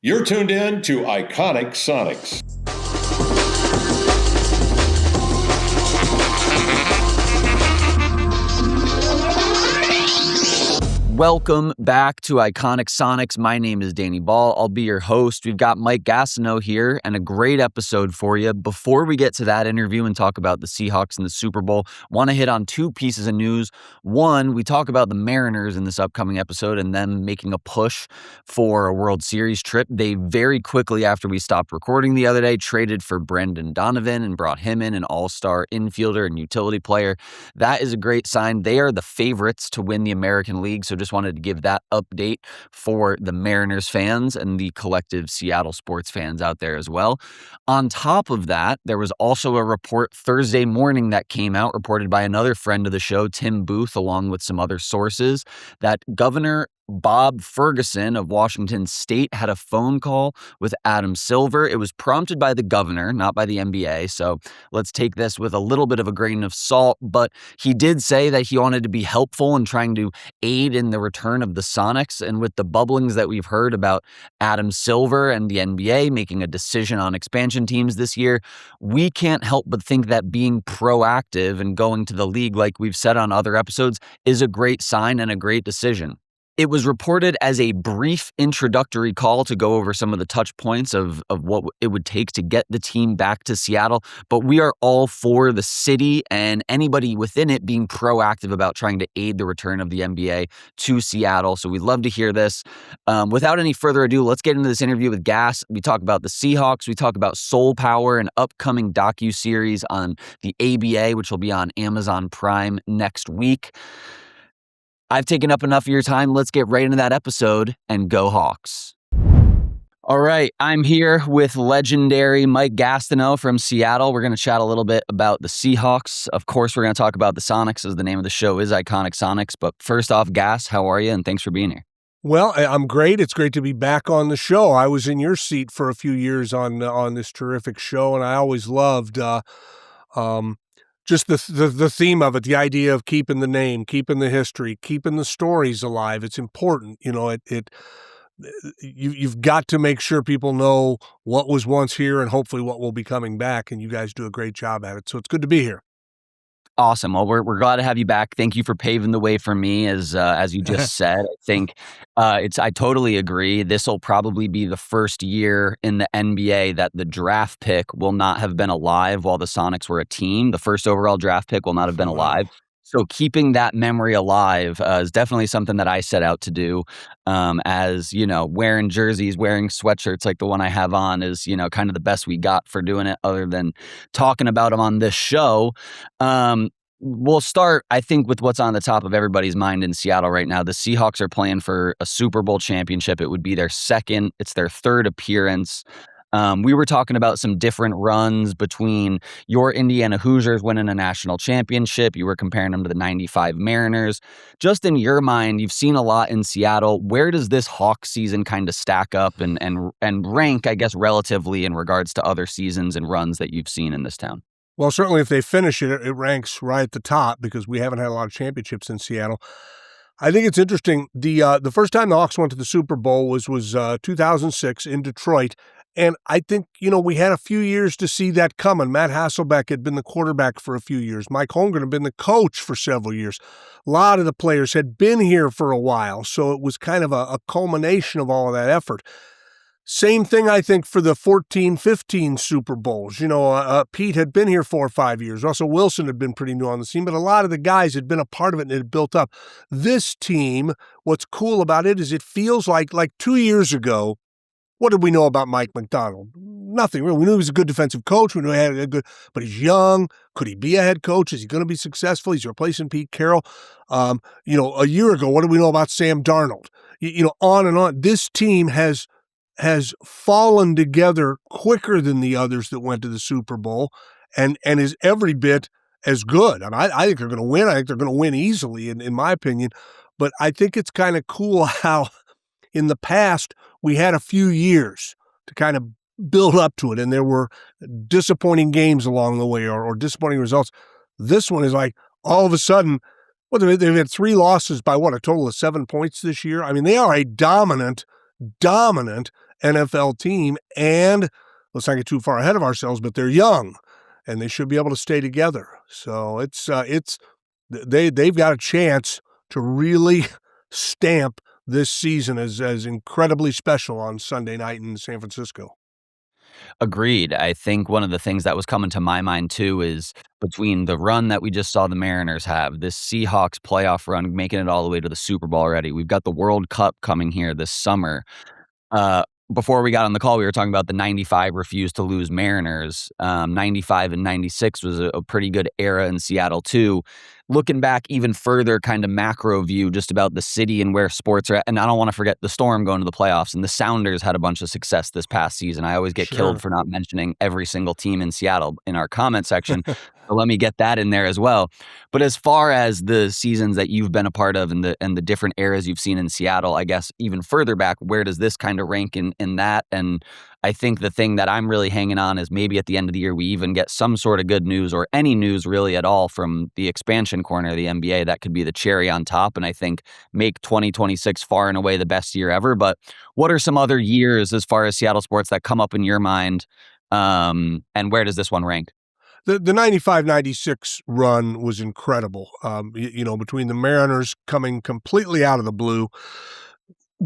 You're tuned in to Iconic Sonics. Welcome back to Iconic Sonics. My name is Danny Ball. I'll be your host. We've got Mike Gastineau here and a great episode for you. Before we get to that interview and talk about the Seahawks and the Super Bowl, want to hit on two pieces of news. One, we talk about the Mariners in this upcoming episode and them making a push for a World Series trip. They very quickly, after we stopped recording the other day, traded for Brendan Donovan and brought him in, an all-star infielder and utility player. That is a great sign. They are the favorites to win the American League, so just wanted to give that update for the Mariners fans and the collective Seattle sports fans out there as well. On top of that, there was also a report Thursday morning that came out, reported by another friend of the show, Tim Booth, along with some other sources, that Governor Bob Ferguson of Washington State had a phone call with Adam Silver. It was prompted by the governor, not by the NBA. So let's take this with a little bit of a grain of salt. But he did say that he wanted to be helpful in trying to aid in the return of the Sonics. And with the bubblings that we've heard about Adam Silver and the NBA making a decision on expansion teams this year, we can't help but think that being proactive and going to the league, like we've said on other episodes, is a great sign and a great decision. It was reported as a brief introductory call to go over some of the touch points of what it would take to get the team back to Seattle, but we are all for the city and anybody within it being proactive about trying to aid the return of the NBA to Seattle, so we'd love to hear this. Without any further ado, let's get into this interview with Gas. We talk about the Seahawks, we talk about Soul Power, an upcoming docuseries on the ABA, which will be on Amazon Prime next week. I've taken up enough of your time. Let's get right into that episode and go Hawks. All right, I'm here with legendary Mike Gastineau from Seattle. We're going to chat a little bit about the Seahawks. Of course, we're going to talk about the Sonics, as the name of the show is Iconic Sonics. But first off, Gas, how are you? And thanks for being here. Well, I'm great. It's great to be back on the show. I was in your seat for a few years on this terrific show, and I always loved just the theme of it, the idea of keeping the name, keeping the history, keeping the stories alive. It's important. You know, you've got to make sure people know what was once here and hopefully what will be coming back. And you guys do a great job at it. So it's good to be here. Awesome. Well, we're glad to have you back. Thank you for paving the way for me, as you just said. I think I totally agree. This will probably be the first year in the NBA that the draft pick will not have been alive while the Sonics were a team. The first overall draft pick will not have been alive. So keeping that memory alive is definitely something that I set out to do. As you know, wearing jerseys, wearing sweatshirts like the one I have on is, you know, kind of the best we got for doing it, other than talking about them on this show. We'll start, I think, with what's on the top of everybody's mind in Seattle right now. The Seahawks are playing for a Super Bowl championship. It would be their second. It's their third appearance. We were talking about some different runs between your Indiana Hoosiers winning a national championship. You were comparing them to the 95 Mariners. Just in your mind, you've seen a lot in Seattle. Where does this Hawks season kind of stack up and rank, I guess, relatively in regards to other seasons and runs that you've seen in this town? Well, certainly if they finish it, it ranks right at the top because we haven't had a lot of championships in Seattle. I think it's interesting. The first time the Hawks went to the Super Bowl was 2006 in Detroit. And I think, you know, we had a few years to see that coming. Matt Hasselbeck had been the quarterback for a few years. Mike Holmgren had been the coach for several years. A lot of the players had been here for a while. So it was kind of a culmination of all of that effort. Same thing, I think, for the 14-15 Super Bowls. You know, Pete had been here 4 or 5 years. Russell Wilson had been pretty new on the scene, but a lot of the guys had been a part of it and it had built up. This team, what's cool about it is it feels like 2 years ago, what did we know about Mike Macdonald? Nothing really. We knew he was a good defensive coach. We knew he had a good, but he's young. Could he be a head coach? Is he going to be successful? He's replacing Pete Carroll. You know, a year ago, what did we know about Sam Darnold? You know, on and on. This team has fallen together quicker than the others that went to the Super Bowl and is every bit as good. I mean, I think they're going to win. I think they're going to win easily, in my opinion. But I think it's kind of cool how in the past we had a few years to kind of build up to it, and there were disappointing games along the way or disappointing results. This one is like all of a sudden, they've had 3 losses by a total of 7 points this year. I mean, they are a dominant NFL team, and let's not get too far ahead of ourselves, but they're young, and they should be able to stay together. So they've got a chance to really stamp this season as incredibly special on Sunday night in San Francisco. Agreed. I think one of the things that was coming to my mind too is between the run that we just saw the Mariners have, this Seahawks playoff run, making it all the way to the Super Bowl already. We've got the World Cup coming here this summer. Uh, Before we got on the call, we were talking about the 95 refuse to lose Mariners. 95 and 96 was a pretty good era in Seattle too. Looking back even further, kind of macro view just about the city and where sports are at. And I don't want to forget the Storm going to the playoffs, and the Sounders had a bunch of success this past season. I always get killed for not mentioning every single team in Seattle in our comment section. So let me get that in there as well. But as far as the seasons that you've been a part of and the different eras you've seen in Seattle, I guess even further back, where does this kind of rank in that? And I think the thing that I'm really hanging on is maybe at the end of the year we even get some sort of good news or any news really at all from the expansion corner of the NBA. That could be the cherry on top, and I think make 2026 far and away the best year ever. But what are some other years as far as Seattle sports that come up in your mind, and where does this one rank? The 95-96 run was incredible. Between the Mariners coming completely out of the blue,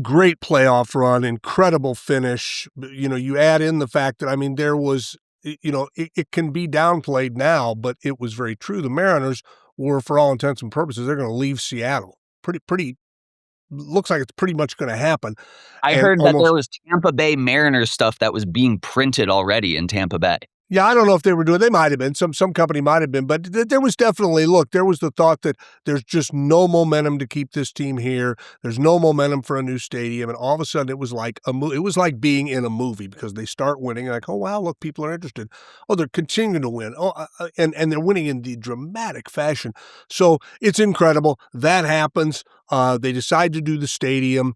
great playoff run, incredible finish. You add in the fact that, there was, it can be downplayed now, but it was very true. The Mariners were, for all intents and purposes, they're going to leave Seattle. Pretty looks like it's pretty much going to happen. I And heard that almost there was Tampa Bay Mariners stuff that was being printed already in Tampa Bay. Yeah, I don't know if they were doing. They might have been. Some company might have been, but there was definitely. Look, there was the thought that there's just no momentum to keep this team here. There's no momentum for a new stadium, and all of a sudden, it was like it was like being in a movie because they start winning. Like, oh wow, look, people are interested. Oh, they're continuing to win. Oh, and they're winning in the dramatic fashion. So it's incredible. That happens. They decide to do the stadium.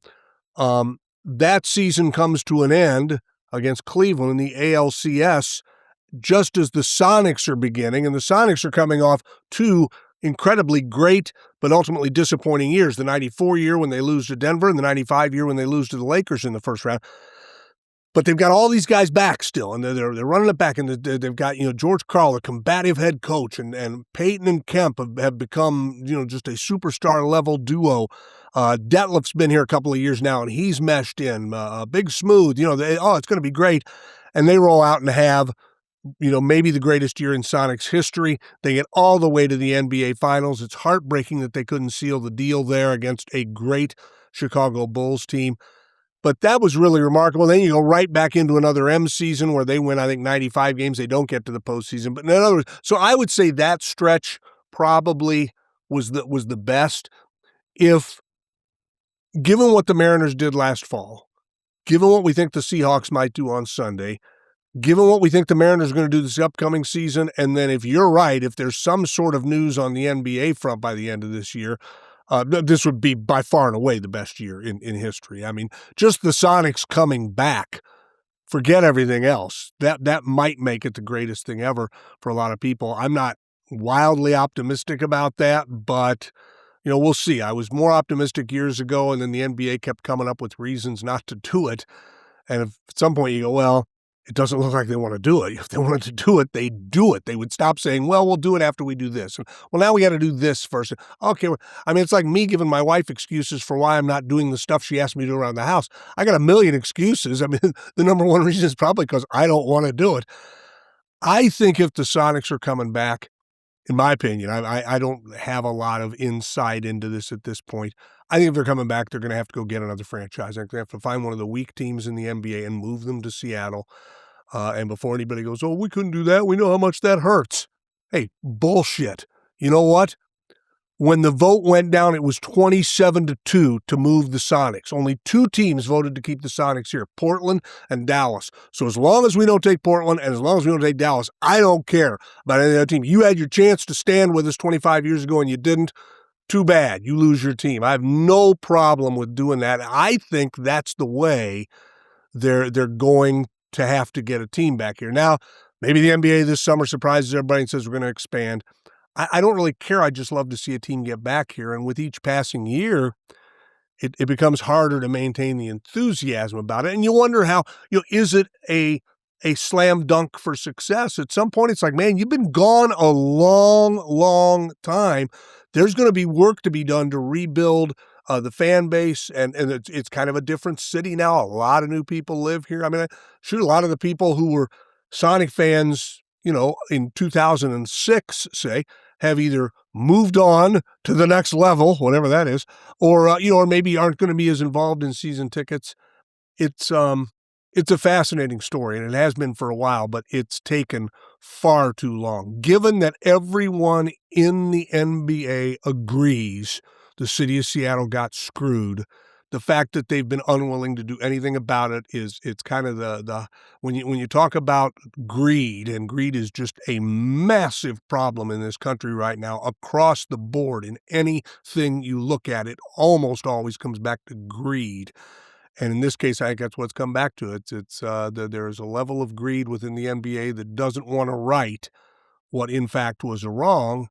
That season comes to an end against Cleveland in the ALCS, just as the Sonics are beginning, and the Sonics are coming off two incredibly great but ultimately disappointing years, the 94 year when they lose to Denver and the 95 year when they lose to the Lakers in the first round. But they've got all these guys back still, and they're running it back, and they've got George Karl, the combative head coach, and Peyton and Kemp have become just a superstar level duo. Detlef's been here a couple of years now, and he's meshed in. Big Smooth, it's going to be great, and they roll out and have maybe the greatest year in Sonics history. They get all the way to the NBA Finals. It's heartbreaking that they couldn't seal the deal there against a great Chicago Bulls team. But that was really remarkable. Then you go right back into another M season where they win, I think, 95 games. They don't get to the postseason. But in other words, so I would say that stretch probably was the best. If, given what the Mariners did last fall, given what we think the Seahawks might do on Sunday, given what we think the Mariners are going to do this upcoming season, and then if you're right, if there's some sort of news on the NBA front by the end of this year, this would be by far and away the best year in history. Just the Sonics coming back, forget everything else. That might make it the greatest thing ever for a lot of people. I'm not wildly optimistic about that, but we'll see. I was more optimistic years ago, and then the NBA kept coming up with reasons not to do it. And if at some point you go, well, it doesn't look like they want to do it. If they wanted to do it, they'd do it. They would stop saying, well, we'll do it after we do this. And, well, now we got to do this first. Okay. It's like me giving my wife excuses for why I'm not doing the stuff she asked me to do around the house. I got a million excuses. The number one reason is probably because I don't want to do it. I think if the Sonics are coming back, in my opinion, I don't have a lot of insight into this at this point. I think if they're coming back, they're going to have to go get another franchise. They're going to have to find one of the weak teams in the NBA and move them to Seattle. And before anybody goes, oh, we couldn't do that, we know how much that hurts. Hey, bullshit. You know what? When the vote went down, it was 27-2 to move the Sonics. Only two teams voted to keep the Sonics here, Portland and Dallas. So as long as we don't take Portland and as long as we don't take Dallas, I don't care about any other team. You had your chance to stand with us 25 years ago and you didn't. Too bad. You lose your team. I have no problem with doing that. I think that's the way they're going to have to get a team back here. Now, maybe the NBA this summer surprises everybody and says we're going to expand. I don't really care. I just love to see a team get back here. And with each passing year, it becomes harder to maintain the enthusiasm about it. And you wonder how, is it a slam dunk for success? At some point, it's like, man, you've been gone a long, long time. There's going to be work to be done to rebuild the fan base, and it's kind of a different city now. A lot of new people live here. I mean, shoot, a lot of the people who were Sonic fans, in 2006, say, have either moved on to the next level, whatever that is, or or maybe aren't going to be as involved in season tickets. It's a fascinating story, and it has been for a while, but it's taken far too long. Given that everyone in the NBA agrees the city of Seattle got screwed, the fact that they've been unwilling to do anything about it it's kind of the when you talk about greed, and greed is just a massive problem in this country right now across the board. In anything you look at, it almost always comes back to greed. And in this case, I think that's what's come back to it. There's a level of greed within the NBA that doesn't want to right what in fact was a wrong,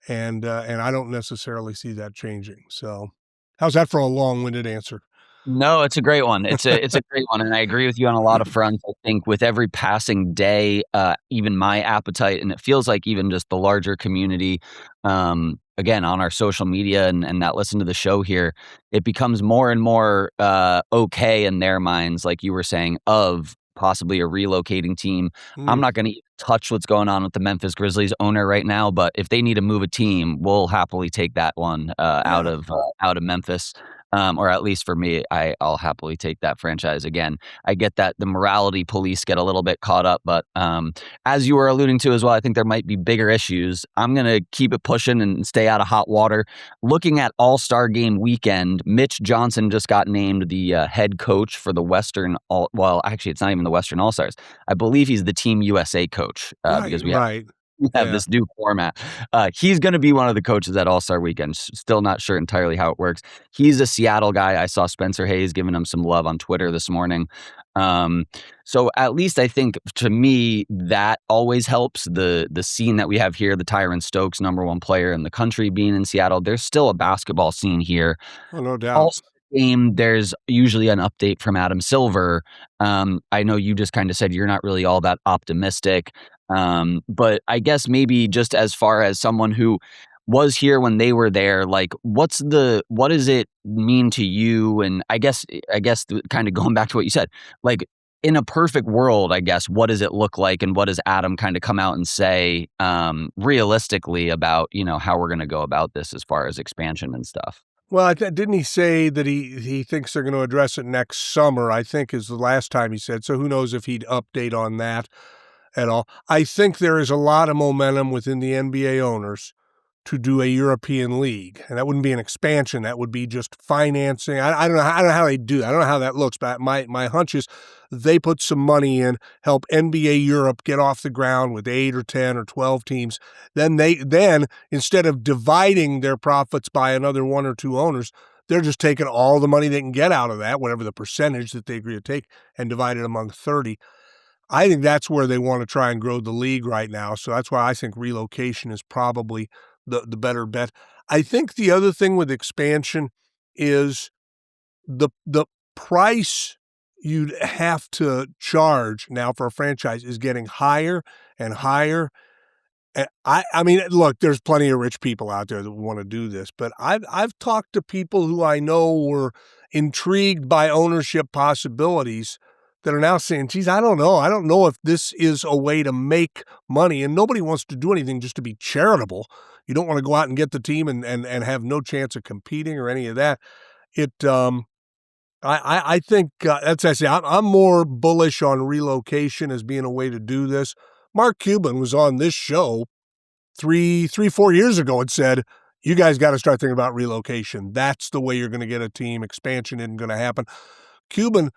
and I don't necessarily see that changing. So, how's that for a long-winded answer? No, it's a great one. It's a great one, and I agree with you on a lot of fronts. I think with every passing day, even my appetite, and it feels like even just the larger community, again, on our social media and that listen to the show here, it becomes more and more okay in their minds, like you were saying, of possibly a relocating team. I'm not going to touch what's going on with the Memphis Grizzlies owner right now, but if they need to move a team, we'll happily take that one out of Memphis. Or at least for me, I'll happily take that franchise again. I get that the morality police get a little bit caught up, but as you were alluding to as well, I think there might be bigger issues. I'm going to keep it pushing and stay out of hot water. Looking at All-Star Game weekend, Mitch Johnson just got named the head coach for the actually, it's not even the Western All-Stars. I believe he's the Team USA coach because we have this new format. He's going to be one of the coaches at All-Star Weekend. Still not sure entirely how it works. He's a Seattle guy. I saw Spencer Hayes giving him some love on Twitter this morning. So at least I think, to me, that always helps. The scene that we have here, the Tyron Stokes, #1 player in the country, being in Seattle, there's still a basketball scene here. Oh, no doubt. All-Star Game, there's usually an update from Adam Silver. I know you just kind of said you're not really all that optimistic. But I guess maybe just as far as someone who was here when they were there, like what does it mean to you? And I guess kind of going back to what you said, like in a perfect world, I guess, what does it look like, and what does Adam kind of come out and say realistically about, how we're going to go about this as far as expansion and stuff? Well, didn't he say that he thinks they're going to address it next summer, I think is the last time he said. So who knows if he'd update on that at all. I think there is a lot of momentum within the NBA owners to do a European league, and that wouldn't be an expansion. That would be just financing. I don't know how they do that. I don't know how that looks, but my hunch is they put some money in, help NBA Europe get off the ground with 8 or 10 or 12 teams. Then instead of dividing their profits by another 1 or 2 owners, they're just taking all the money they can get out of that, whatever the percentage that they agree to take, and divide it among 30. I think that's where they want to try and grow the league right now. So that's why I think relocation is probably the better bet. I think the other thing with expansion is the price you'd have to charge now for a franchise is getting higher and higher. And I mean, look, there's plenty of rich people out there that want to do this, but I've talked to people who I know were intrigued by ownership possibilities that are now saying, geez, I don't know if this is a way to make money. And nobody wants to do anything just to be charitable. You don't want to go out and get the team and have no chance of competing or any of that. I think that's, I say, I'm more bullish on relocation as being a way to do this. Mark Cuban was on this show 4 years ago and said, you guys got to start thinking about relocation. That's the way you're going to get a team. Expansion isn't going to happen. Cuban,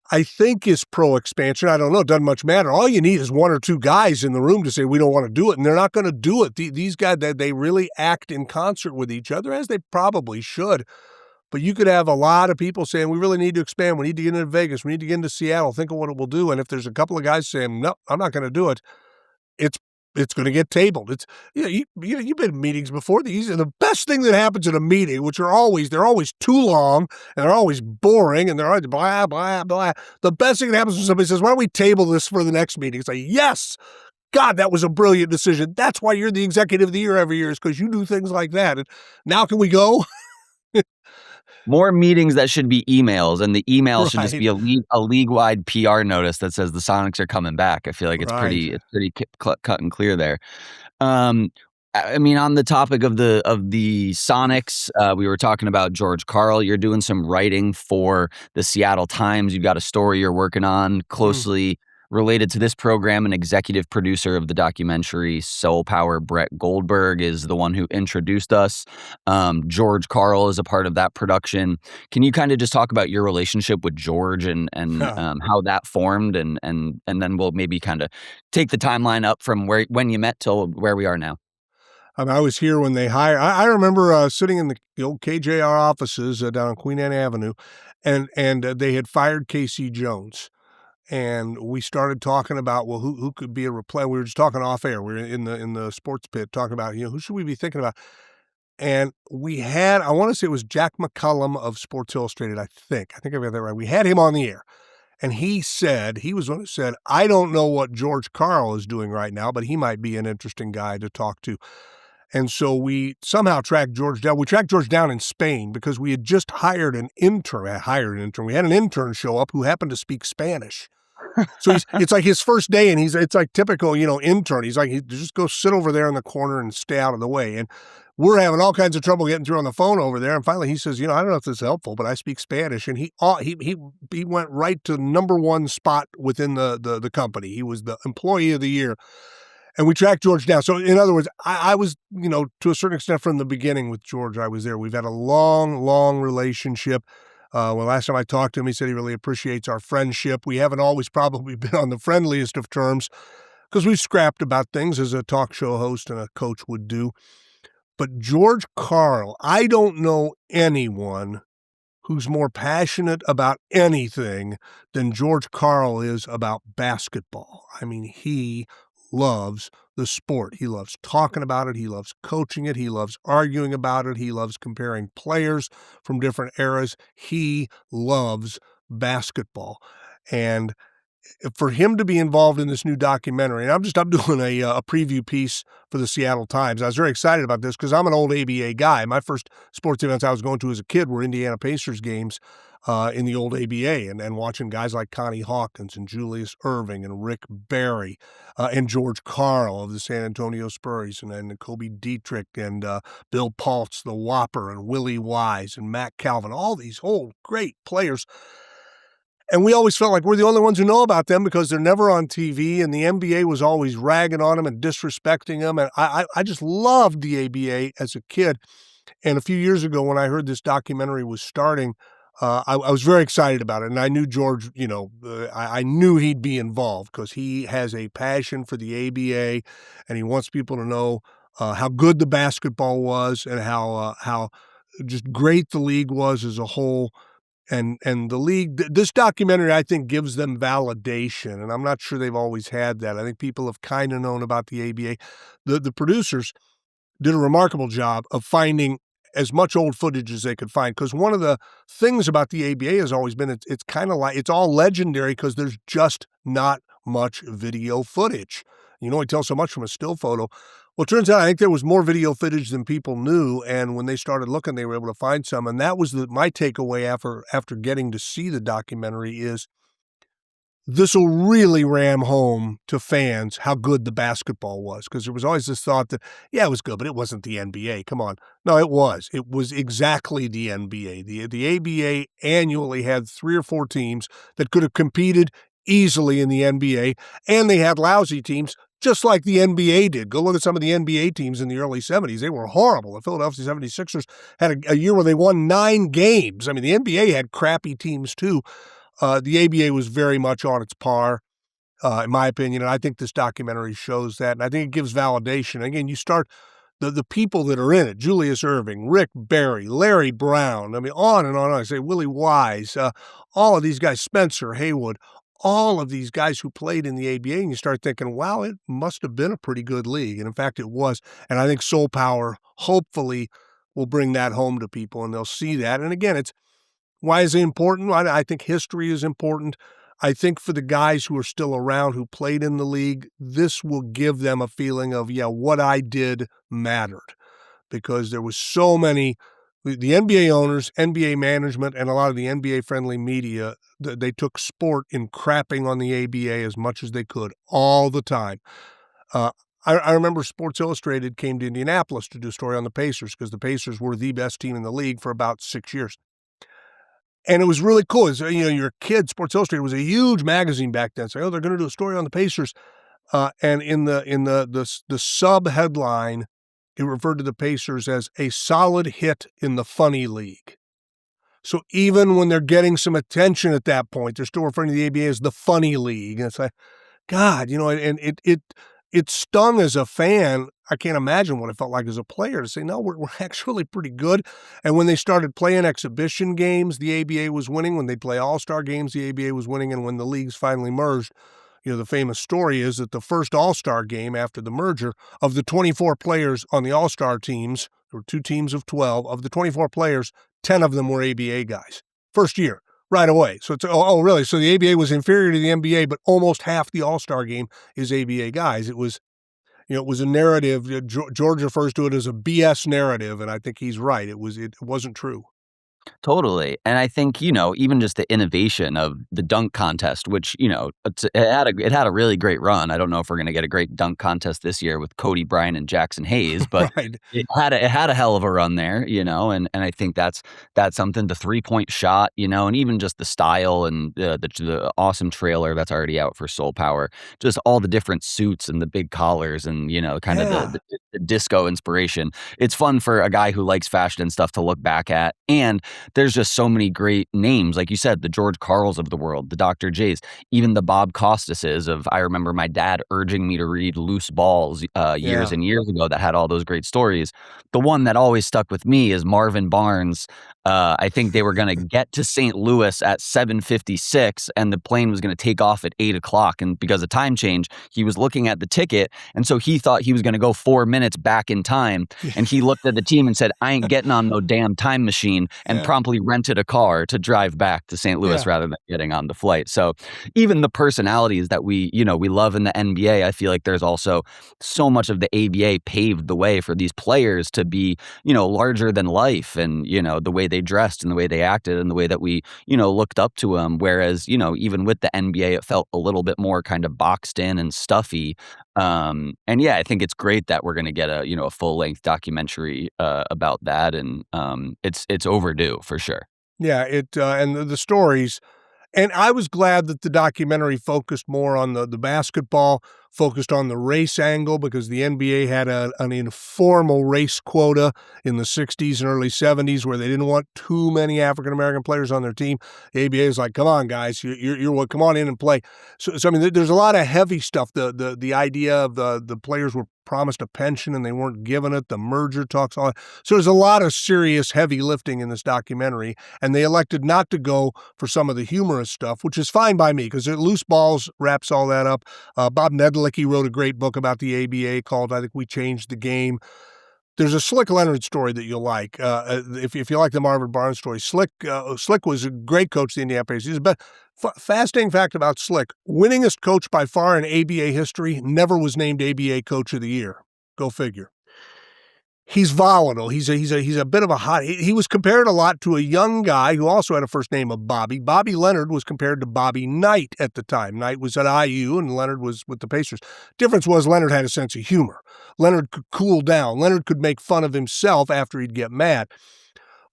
I think, is pro-expansion. I don't know. It doesn't much matter. All you need is 1 or 2 guys in the room to say, we don't want to do it, and they're not going to do it. These guys, they really act in concert with each other, as they probably should. But you could have a lot of people saying, we really need to expand. We need to get into Vegas. We need to get into Seattle. Think of what it will do. And if there's a couple of guys saying, no, I'm not going to do it, it's it's going to get tabled. It's you've been in meetings before. These are the best thing that happens in a meeting, which they're always too long and they're always boring and they're always blah blah blah. The best thing that happens when somebody says, "Why don't we table this for the next meeting?" It's like, yes, God, that was a brilliant decision. That's why you're the executive of the year every year, is because you do things like that. And now can we go? More meetings that should be emails, and the email should just Right. be a league-wide PR notice that says the Sonics are coming back. I feel like it's Right. pretty cut and clear there. I mean, on the topic of the Sonics, we were talking about George Karl. You're doing some writing for the Seattle Times. You've got a story you're working on closely related to this program. An executive producer of the documentary Soul Power, Brett Goldberg, is the one who introduced us. George Karl is a part of that production. Can you kind of just talk about your relationship with George and how that formed, and then we'll maybe kind of take the timeline up from when you met till where we are now. I was here when they hired. I remember sitting in the old KJR offices down on Queen Anne Avenue, and they had fired Casey Jones. And we started talking about, well, who could be a replacement. We were just talking off air. We were in the sports pit talking about, who should we be thinking about? And we had, I want to say it was Jack McCullum of Sports Illustrated, I think I got that right. We had him on the air. And he was one who said, I don't know what George Karl is doing right now, but he might be an interesting guy to talk to. And so we somehow tracked George down. We tracked George down in Spain because we had just hired an intern. We had an intern show up who happened to speak Spanish. So it's like his first day, and it's like typical, intern. He's like, just go sit over there in the corner and stay out of the way. And we're having all kinds of trouble getting through on the phone over there. And finally he says, I don't know if this is helpful, but I speak Spanish. And he went right to number one spot within the company. He was the employee of the year. And we tracked George down. So in other words, I was, to a certain extent from the beginning with George, I was there. We've had a long, long relationship. Well, last time I talked to him, he said he really appreciates our friendship. We haven't always probably been on the friendliest of terms because we've scrapped about things as a talk show host and a coach would do. But George Karl, I don't know anyone who's more passionate about anything than George Karl is about basketball. I mean, he loves the sport. He loves talking about it. He loves coaching it. He loves arguing about it. He loves comparing players from different eras. He loves basketball. And for him to be involved in this new documentary, and I'm doing a preview piece for the Seattle Times. I was very excited about this because I'm an old ABA guy. My first sports events I was going to as a kid were Indiana Pacers games in the old ABA, and watching guys like Connie Hawkins and Julius Erving and Rick Barry and George Karl of the San Antonio Spurs, and Kobe Dietrich and Bill Paltz, the Whopper, and Willie Wise and Matt Calvin, all these old great players. And we always felt like we're the only ones who know about them because they're never on TV, and the NBA was always ragging on them and disrespecting them. And I just loved the ABA as a kid. And a few years ago when I heard this documentary was starting, I was very excited about it. And I knew George, I knew he'd be involved because he has a passion for the ABA, and he wants people to know how good the basketball was and how just great the league was as a whole. And the league, this documentary, I think, gives them validation, and I'm not sure they've always had that. I think people have kind of known about the ABA. The producers did a remarkable job of finding as much old footage as they could find, because one of the things about the ABA has always been it's kind of like it's all legendary because there's just not much video footage. You only tell so much from a still photo. Well, it turns out I think there was more video footage than people knew, and when they started looking, they were able to find some. And that was my takeaway after getting to see the documentary is this will really ram home to fans how good the basketball was, because there was always this thought that, yeah, it was good, but it wasn't the NBA. Come on. No, it was. It was exactly the NBA. The ABA annually had 3 or 4 teams that could have competed easily in the NBA, and they had lousy teams just like the NBA did. Go look at some of the NBA teams in the early 70s. They were horrible. The Philadelphia 76ers had a year where they won 9 games. I mean, the NBA had crappy teams too. The ABA was very much on its par, in my opinion, and I think this documentary shows that, and I think it gives validation. Again, you start the people that are in it: Julius Erving, Rick Barry, Larry Brown, I mean, on and on. I say Willie Wise, all of these guys, Spencer Haywood, all of these guys who played in the ABA, and you start thinking, wow, it must have been a pretty good league. And in fact, it was. And I think Soul Power hopefully will bring that home to people, and they'll see that. And again, why is it important? I think history is important. I think for the guys who are still around who played in the league, this will give them a feeling of, yeah, what I did mattered, because there was so many, the NBA owners, NBA management, and a lot of the NBA-friendly media, they took sport in crapping on the ABA as much as they could all the time. I remember Sports Illustrated came to Indianapolis to do a story on the Pacers because the Pacers were the best team in the league for about 6 years. And it was really cool. You're a kid. Sports Illustrated was a huge magazine back then. So, they're going to do a story on the Pacers. And in the sub headline, it referred to the Pacers as a solid hit in the funny league. So even when they're getting some attention at that point, they're still referring to the ABA as the funny league. And it's like, God, and it stung as a fan. I can't imagine what it felt like as a player to say, no, we're actually pretty good. And when they started playing exhibition games, the ABA was winning. When they play all-star games, the ABA was winning. And when the leagues finally merged, the famous story is that the first all-star game after the merger, of the 24 players on the all-star teams, there were 2 teams of 12, of the 24 players, 10 of them were ABA guys. First year, right away. So it's, oh, really? So the ABA was inferior to the NBA, but almost half the all-star game is ABA guys. It was, it was a narrative. George refers to it as a BS narrative, and I think he's right. It wasn't true. Totally. And I think, even just the innovation of the dunk contest, which, it had a really great run. I don't know if we're going to get a great dunk contest this year with Cody Bryant and Jackson Hayes, but right. it had a hell of a run there, and I think that's something, the 3-point shot, and even just the style and the awesome trailer that's already out for Soul Power, just all the different suits and the big collars and, kind of the disco inspiration. It's fun for a guy who likes fashion and stuff to look back at. And there's just so many great names, like you said, the George Karls of the world, the Dr. J's, even the Bob Costases of, I remember my dad urging me to read Loose Balls years and years ago that had all those great stories. The one that always stuck with me is Marvin Barnes. I think they were going to get to St. Louis at 7:56 and the plane was going to take off at 8 o'clock. And because of time change, he was looking at the ticket. And so he thought he was going to go 4 minutes back in time. And he looked at the team and said, I ain't getting on no damn time machine, and promptly rented a car to drive back to St. Louis rather than getting on the flight. So even the personalities that we love in the NBA, I feel like there's also so much of the ABA paved the way for these players to be, larger than life, and, the way they dressed and the way they acted and the way that we, looked up to them. Whereas, even with the NBA, it felt a little bit more kind of boxed in and stuffy. And I think it's great that we're going to get a full length documentary about that, and it's overdue for sure. Yeah, and the stories, and I was glad that the documentary focused more on the basketball, focused on the race angle, because the NBA had an informal race quota in the 60s and early 70s where they didn't want too many African-American players on their team. The ABA is like, come on, guys, you're come on in and play. So I mean, there's a lot of heavy stuff. The idea of the players were promised a pension and they weren't given it. The merger talks, all that. So there's a lot of serious heavy lifting in this documentary, and they elected not to go for some of the humorous stuff, which is fine by me because Loose Balls wraps all that up. Bob Nedelicki wrote a great book about the ABA called I think We Changed the Game. There's a Slick Leonard story that you'll like. If you like the Marvin Barnes story, Slick was a great coach of the Indiana Pacers. He's a fascinating fact about Slick: winningest coach by far in ABA history, never was named ABA Coach of the Year. Go figure. He's volatile. He's a bit of a hot. He was compared a lot to a young guy who also had a first name of Bobby. Bobby Leonard was compared to Bobby Knight at the time. Knight was at IU and Leonard was with the Pacers. Difference was Leonard had a sense of humor. Leonard could cool down. Leonard could make fun of himself after he'd get mad.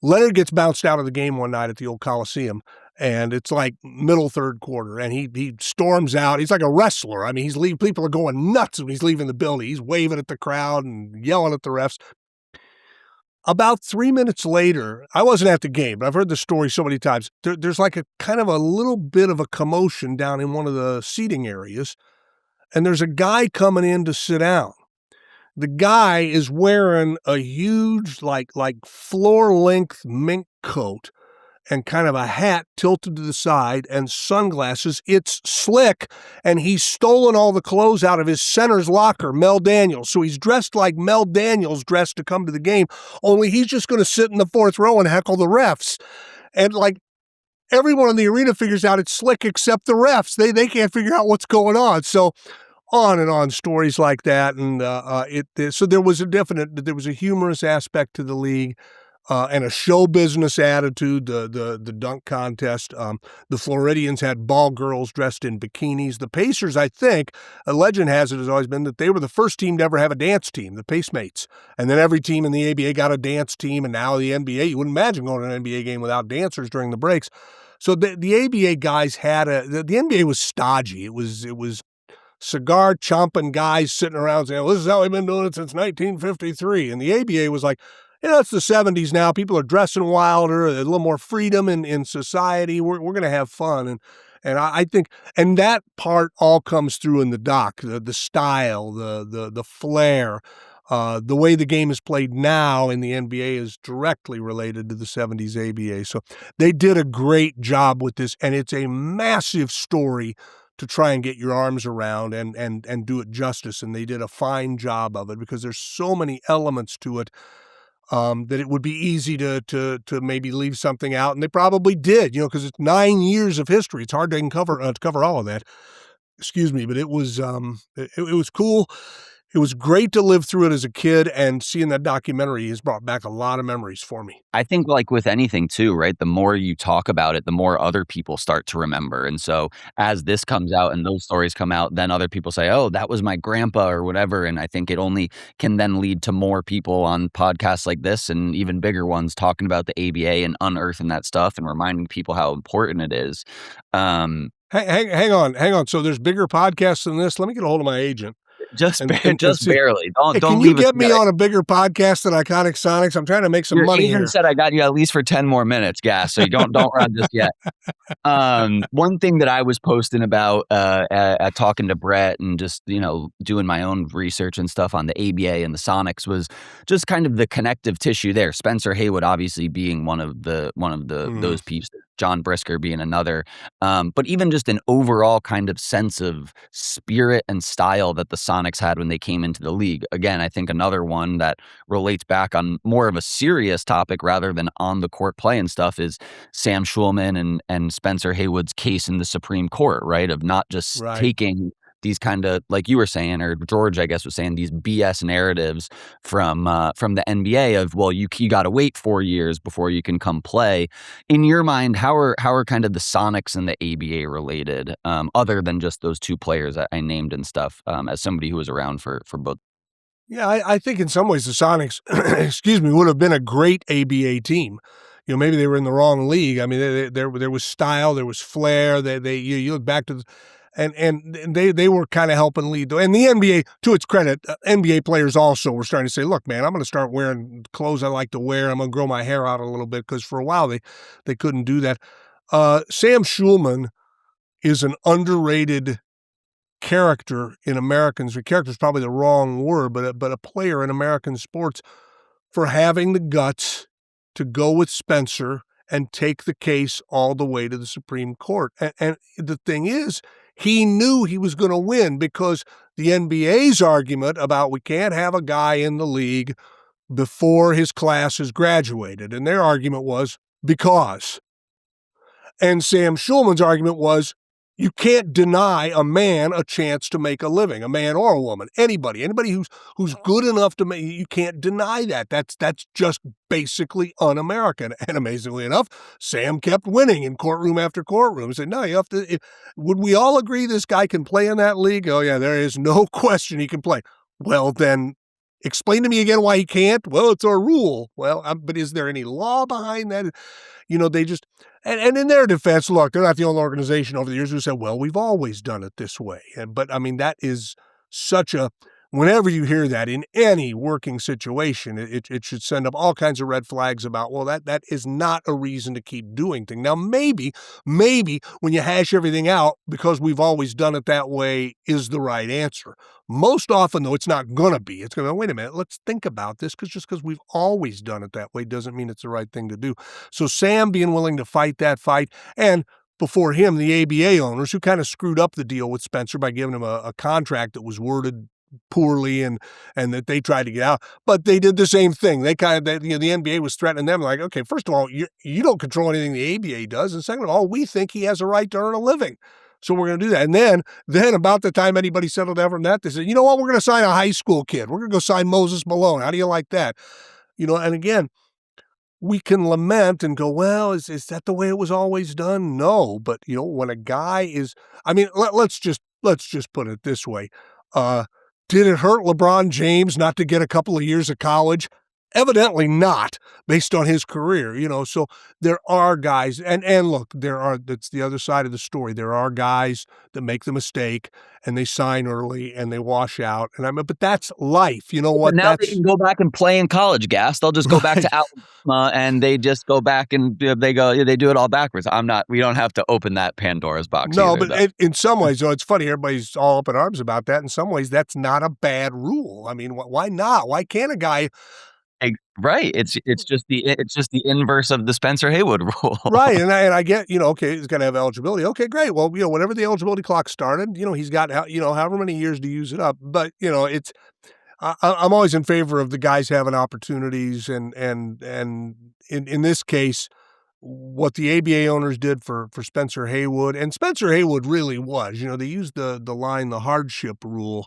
Leonard gets bounced out of the game one night at the old Coliseum, and it's like middle third quarter, and he storms out. He's like a wrestler. I mean, he's leaving. People are going nuts when he's leaving the building. He's waving at the crowd and yelling at the refs. About 3 minutes later, I wasn't at the game, but I've heard the story so many times. There's like a kind of a little bit of a commotion down in one of the seating areas, and there's a guy coming in to sit down. The guy is wearing a huge, like floor-length mink coat, and kind of a hat tilted to the side and sunglasses. It's Slick, and he's stolen all the clothes out of his center's locker, Mel Daniels. So he's dressed like Mel Daniels dressed to come to the game, only he's just going to sit in the fourth row and heckle the refs. And like everyone in the arena figures out it's Slick except the refs. They can't figure out what's going on. So on and on, stories like that. And so there was a humorous aspect to the league. And a show business attitude, the dunk contest. The Floridians had ball girls dressed in bikinis. The Pacers, I think, a legend has it, has always been that they were the first team to ever have a dance team, the Pacemates. And then every team in the ABA got a dance team, and now the NBA, you wouldn't imagine going to an NBA game without dancers during the breaks. So the ABA guys had the NBA was stodgy. It was cigar chomping guys sitting around saying, well, this is how we've been doing it since 1953. And the ABA was like, it's the 70s now. People are dressing wilder. There's a little more freedom in society. We're going to have fun. And I think, and that part all comes through in the doc, the style, the flair, the way the game is played now in the NBA is directly related to the 70s ABA. So they did a great job with this, and it's a massive story to try and get your arms around and do it justice. And they did a fine job of it because there's so many elements to it. That it would be easy to maybe leave something out, and they probably did, because it's 9 years of history. It's hard to cover all of that. Excuse me, but it was cool. It was great to live through it as a kid, and seeing that documentary has brought back a lot of memories for me. I think like with anything too, right? The more you talk about it, the more other people start to remember. And so as this comes out and those stories come out, then other people say, oh, that was my grandpa or whatever. And I think it only can then lead to more people on podcasts like this and even bigger ones talking about the ABA and unearthing that stuff and reminding people how important it is. Hang on. So there's bigger podcasts than this? Let me get a hold of my agent. Just barely. Don't can leave you get me on a bigger podcast than Iconic Sonics? I'm trying to make some money here. Your agent said I got you at least for 10 more minutes, Gas, so you don't run just yet. One thing that I was posting about at talking to Brett and just, doing my own research and stuff on the ABA and the Sonics was just kind of the connective tissue there. Spencer Haywood obviously being one of those pieces. John Brisker being another, but even just an overall kind of sense of spirit and style that the Sonics had when they came into the league. Again, I think another one that relates back on more of a serious topic rather than on the court play and stuff is Sam Schulman and Spencer Haywood's case in the Supreme Court, right? Of not just taking these kind of, like you were saying, or George, I guess, was saying, these BS narratives from the NBA of, well, you got to wait 4 years before you can come play. In your mind, how are kind of the Sonics and the ABA related, other than just those two players that I named and stuff, as somebody who was around for both? Yeah, I think in some ways the Sonics, would have been a great ABA team. Maybe they were in the wrong league. I mean, there was style, there was flair. You look back to and they were kind of helping lead. And the NBA, to its credit, NBA players also were starting to say, look, man, I'm going to start wearing clothes I like to wear. I'm going to grow my hair out a little bit, because for a while they couldn't do that. Sam Schulman is an underrated character in Americans. Character is probably the wrong word, but a player in American sports for having the guts to go with Spencer and take the case all the way to the Supreme Court. And the thing is, he knew he was going to win, because the NBA's argument about we can't have a guy in the league before his class has graduated, and their argument was because. And Sam Schulman's argument was, you can't deny a man a chance to make a living, a man or a woman, anybody who's good enough to make. You can't deny that. That's just basically un-American. And amazingly enough, Sam kept winning in courtroom after courtroom. He said, no, you have to. Would we all agree this guy can play in that league? Oh yeah, there is no question he can play. Well then, explain to me again why he can't. Well, it's our rule. Well, but is there any law behind that? They just. And in their defense, look, they're not the only organization over the years who said, well, we've always done it this way. But I mean, that is such a whenever you hear that in any working situation, it should send up all kinds of red flags about, well, that is not a reason to keep doing things. Now, maybe when you hash everything out, because we've always done it that way is the right answer. Most often, though, it's not going to be. It's going to be, wait a minute, let's think about this, because just because we've always done it that way doesn't mean it's the right thing to do. So Sam being willing to fight that fight, and before him, the ABA owners, who kind of screwed up the deal with Spencer by giving him a contract that was worded poorly and that they tried to get out, but they did the same thing. They kind of, the NBA was threatening them like, okay, first of all, you don't control anything the ABA does, and second of all, we think he has a right to earn a living. So we're going to do that. And then about the time anybody settled down from that, they said, you know what, we're going to sign a high school kid. We're going to go sign Moses Malone. How do you like that? And again, we can lament and go, well, is that the way it was always done? No, but when a guy is, I mean, let's just put it this way. Did it hurt LeBron James not to get a couple of years of college? Evidently not, based on his career, So there are guys, and look, that's the other side of the story. There are guys that make the mistake and they sign early and they wash out. But that's life. You know what? But now they can go back and play in college, Gas. They'll just go back to Alabama and they just go back and they do it all backwards. We don't have to open that Pandora's box. No, but in some ways, though, it's funny. Everybody's all up in arms about that. In some ways, that's not a bad rule. I mean, why not? Why can't a guy? Right. It's just the inverse of the Spencer Haywood rule. Right. And I get, okay, he's got to have eligibility. Okay, great. Well, whenever the eligibility clock started, he's got, however many years to use it up. But, I'm always in favor of the guys having opportunities. And in this case, what the ABA owners did for Spencer Haywood, and Spencer Haywood really was, they used the line, the hardship rule.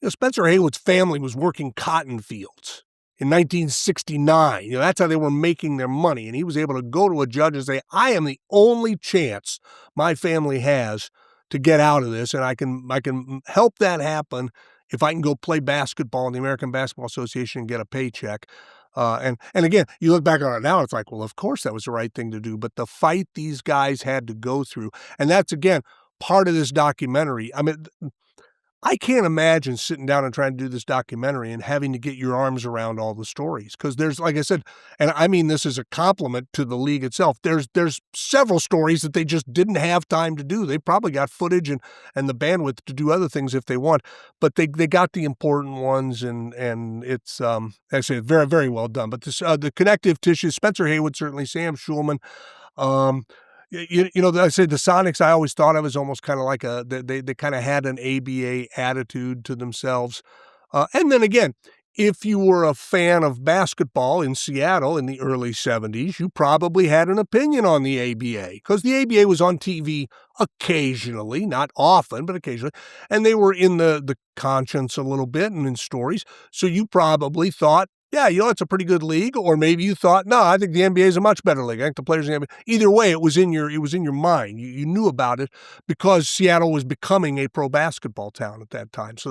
Spencer Haywood's family was working cotton fields in 1969. That's how they were making their money. And he was able to go to a judge and say, I am the only chance my family has to get out of this. And I can help that happen if I can go play basketball in the American Basketball Association and get a paycheck. And again, you look back on it now, it's like, well, of course that was the right thing to do. But the fight these guys had to go through, and that's, again, part of this documentary. I mean, I can't imagine sitting down and trying to do this documentary and having to get your arms around all the stories. Because there's, like I said, and I mean this as a compliment to the league itself, there's several stories that they just didn't have time to do. They probably got footage and the bandwidth to do other things if they want, but they got the important ones, and it's actually very, very well done. But this the connective tissue, Spencer Haywood, certainly, Sam Schulman. I say the Sonics, I always thought of as almost kind of like they kind of had an ABA attitude to themselves. And then again, if you were a fan of basketball in Seattle in the early 70s, you probably had an opinion on the ABA, because the ABA was on TV occasionally, not often, but occasionally, and they were in the conscience a little bit and in stories. So you probably thought, yeah, it's a pretty good league. Or maybe you thought, no, I think the NBA is a much better league. I think the players in the NBA. Either way, it was in your mind. You knew about it because Seattle was becoming a pro basketball town at that time. So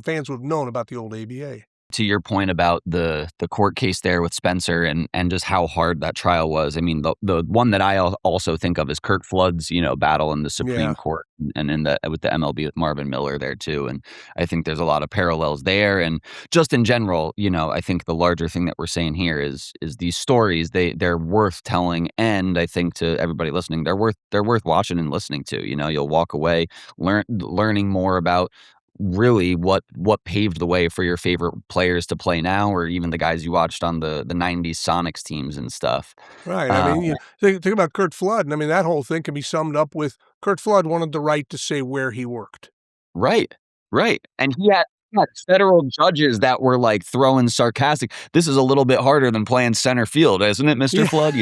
fans would have known about the old ABA. To your point about the court case there with Spencer and just how hard that trial was, I mean, the one that I also think of is Curt Flood's, battle in the Supreme Court and with the MLB with Marvin Miller there too. And I think there's a lot of parallels there. And just in general, I think the larger thing that we're saying here is these stories, they're worth telling. And I think to everybody listening, they're worth watching and listening to. You'll walk away learning more about really what paved the way for your favorite players to play now, or even the guys you watched on the 90s Sonics teams and stuff. Right. I mean, think about Curt Flood. And I mean, that whole thing can be summed up with Curt Flood wanted the right to say where he worked. Right. And he had federal judges that were like throwing sarcastic, this is a little bit harder than playing center field, isn't it, Mr. Flood?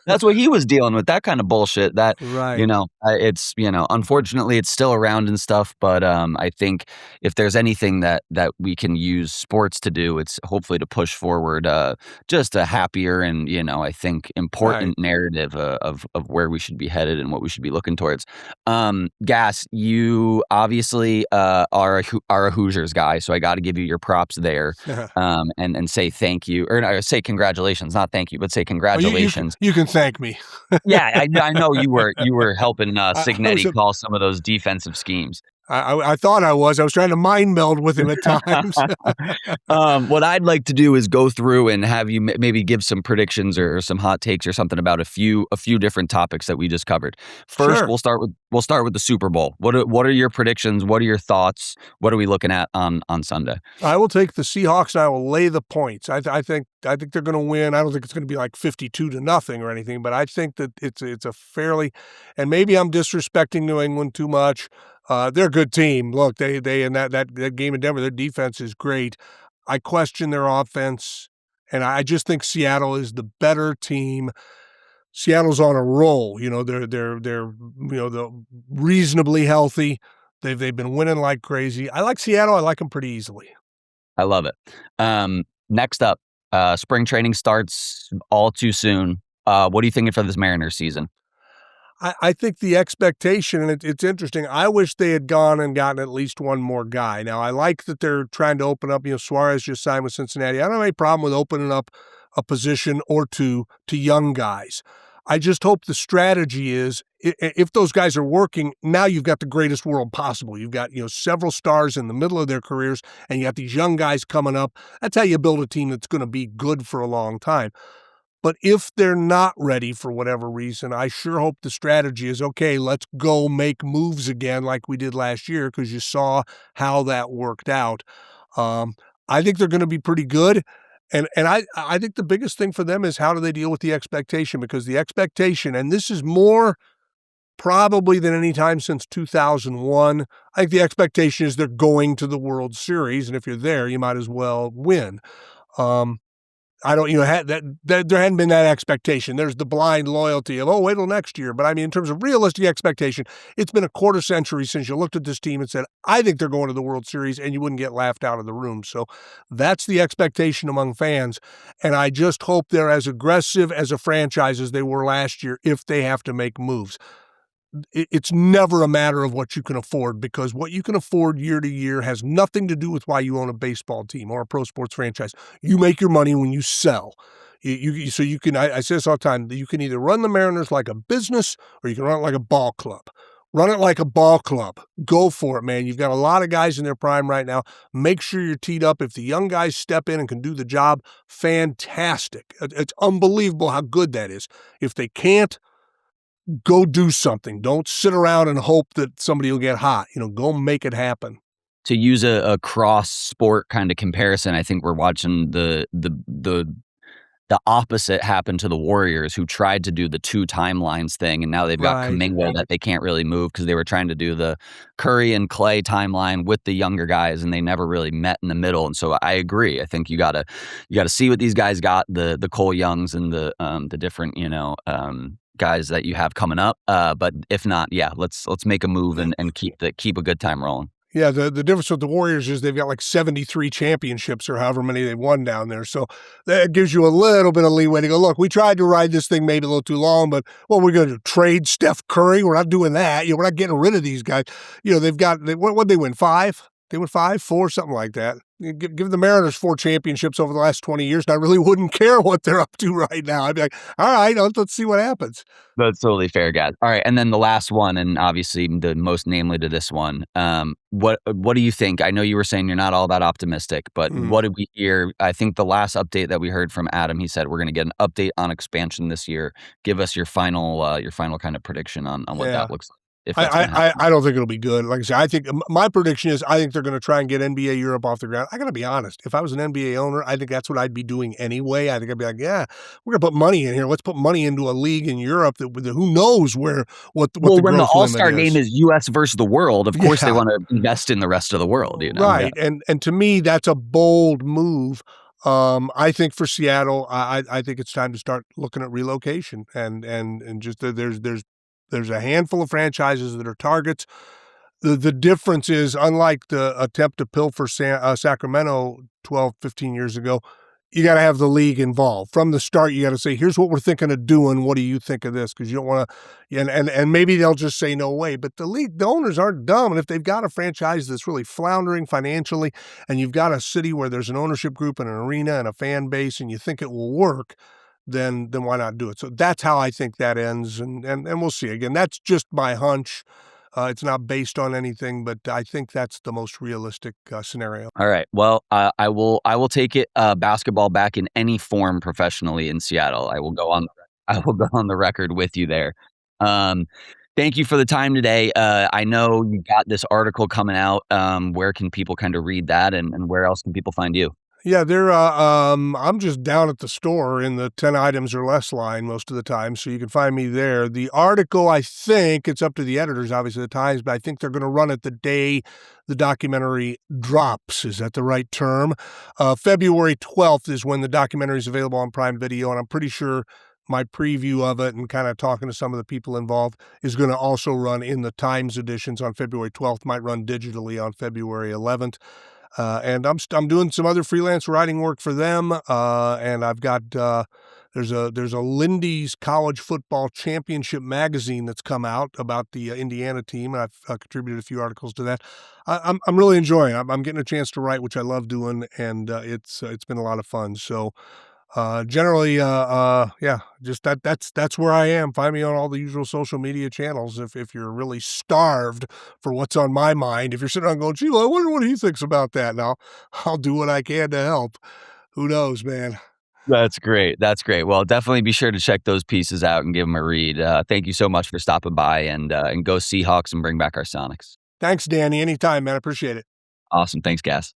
That's what he was dealing with, that kind of bullshit that, right. It's, unfortunately it's still around and stuff, but I think if there's anything that we can use sports to do, it's hopefully to push forward just a happier and, I think important narrative of where we should be headed and what we should be looking towards. Gas, you obviously are a Hoosiers guy, so I got to give you your props there, and say thank you, or say congratulations, not thank you, but say congratulations. You can thank me. Yeah, I know you were helping Signetti call some of those defensive schemes. I thought I was. I was trying to mind meld with him at times. What I'd like to do is go through and have you maybe give some predictions or some hot takes or something about a few different topics that we just covered. First, Sure. we'll start with the Super Bowl. What are your predictions? What are your thoughts? What are we looking at on Sunday? I will take the Seahawks and I will lay the points. I think they're going to win. I don't think it's going to be like 52-0 or anything, but I think that it's a fairly, and maybe I'm disrespecting New England too much. They're a good team. Look, they in that game in Denver, their defense is great. I question their offense, and I just think Seattle is the better team. Seattle's on a roll. They're reasonably healthy. They've been winning like crazy. I like Seattle. I like them pretty easily. I love it. Next up, spring training starts all too soon. What are you thinking for this Mariners season? I think the expectation, and it's interesting, I wish they had gone and gotten at least one more guy. Now, I like that they're trying to open up, Suarez just signed with Cincinnati. I don't have any problem with opening up a position or two to young guys. I just hope the strategy is, if those guys are working, now you've got the greatest world possible. You've got, several stars in the middle of their careers, and you got these young guys coming up. That's how you build a team that's going to be good for a long time. But if they're not ready for whatever reason, I sure hope the strategy is, okay, let's go make moves again like we did last year, because you saw how that worked out. I think they're going to be pretty good. And I think the biggest thing for them is, how do they deal with the expectation? Because the expectation, and this is more probably than any time since 2001, I think the expectation is they're going to the World Series. And if you're there, you might as well win. I don't, there hadn't been that expectation. There's the blind loyalty of, wait till next year. But I mean, in terms of realistic expectation, it's been a quarter century since you looked at this team and said, I think they're going to the World Series, and you wouldn't get laughed out of the room. So that's the expectation among fans. And I just hope they're as aggressive as a franchise as they were last year if they have to make moves. It's never a matter of what you can afford, because what you can afford year to year has nothing to do with why you own a baseball team or a pro sports franchise. You make your money when you sell. So you can, I say this all the time, you can either run the Mariners like a business, or you can run it like a ball club. Run it like a ball club. Go for it, man. You've got a lot of guys in their prime right now. Make sure you're teed up. If the young guys step in and can do the job, fantastic. It's unbelievable how good that is. If they can't, go do something. Don't sit around and hope that somebody will get hot. Go make it happen. To use a cross sport kind of comparison, I think we're watching the opposite happen to the Warriors, who tried to do the two timelines thing, and now they've got Right. Kuminga that they can't really move, because they were trying to do the Curry and Clay timeline with the younger guys, and they never really met in the middle. And so I agree. I think you gotta see what these guys got, the Cole Youngs and the different guys that you have coming up. But if not, let's make a move and keep a good time rolling. Yeah, the difference with the Warriors is they've got like 73 championships or however many they won down there. So that gives you a little bit of leeway to go, look, we tried to ride this thing maybe a little too long, but we're going to trade Steph Curry. We're not doing that. We're not getting rid of these guys. They've got, what'd they win, 5? They win 5, 4, something like that. Give the Mariners 4 championships over the last 20 years, and I really wouldn't care what they're up to right now. I'd be like, all right, let's see what happens. That's totally fair, guys. All right, and then the last one, and obviously the most namely to this one, what do you think? I know you were saying you're not all that optimistic, but what did we hear? I think the last update that we heard from Adam, he said we're going to get an update on expansion this year. Give us your final kind of prediction on what that looks like. I don't think it'll be good. Like I said, I think my prediction is I think they're going to try and get NBA Europe off the ground. I got to be honest. If I was an NBA owner, I think that's what I'd be doing anyway. I think I'd be like, yeah, we're going to put money in here. Let's put money into a league in Europe that who knows what the growth when the limit All-Star is. game is U.S. versus the world, of course they want to invest in the rest of the world. Right. Yeah. And to me, that's a bold move. I think for Seattle, I think it's time to start looking at relocation and just there's a handful of franchises that are targets. The difference is, unlike the attempt to pilfer Sacramento 12, 15 years ago, you got to have the league involved. From the start, you got to say, here's what we're thinking of doing. What do you think of this? Because you don't want to, and maybe they'll just say no way. But the owners aren't dumb. And if they've got a franchise that's really floundering financially, and you've got a city where there's an ownership group and an arena and a fan base, and you think it will work, then why not do it? So that's how I think that ends, and we'll see. Again, that's just my hunch. It's not based on anything, but I think that's the most realistic scenario. All right. Well, I will take it basketball back in any form professionally in Seattle. I will go on the record with you there. Thank you for the time today. I know you got this article coming out. Where can people kind of read that, and where else can people find you? Yeah, I'm just down at the store in the 10 items or less line most of the time, so you can find me there. The article, I think, it's up to the editors, obviously, the Times, but I think they're going to run it the day the documentary drops. Is that the right term? February 12th is when the documentary is available on Prime Video, and I'm pretty sure my preview of it and kind of talking to some of the people involved is going to also run in the Times editions on February 12th, might run digitally on February 11th. And I'm doing some other freelance writing work for them, and I've got there's a Lindy's College Football Championship magazine that's come out about the Indiana team, and I've contributed a few articles to that. I'm really enjoying it. I'm getting a chance to write, which I love doing, and it's been a lot of fun. So generally, yeah, just that's where I am. Find me on all the usual social media channels if you're really starved for what's on my mind. If you're sitting around going, gee, well, I wonder what he thinks about that. Now, I'll do what I can to help. Who knows, man? That's great. That's great. Well, definitely be sure to check those pieces out and give them a read. Thank you so much for stopping by, and go Seahawks and bring back our Sonics. Thanks, Danny. Anytime, man. I appreciate it. Awesome. Thanks, Gas.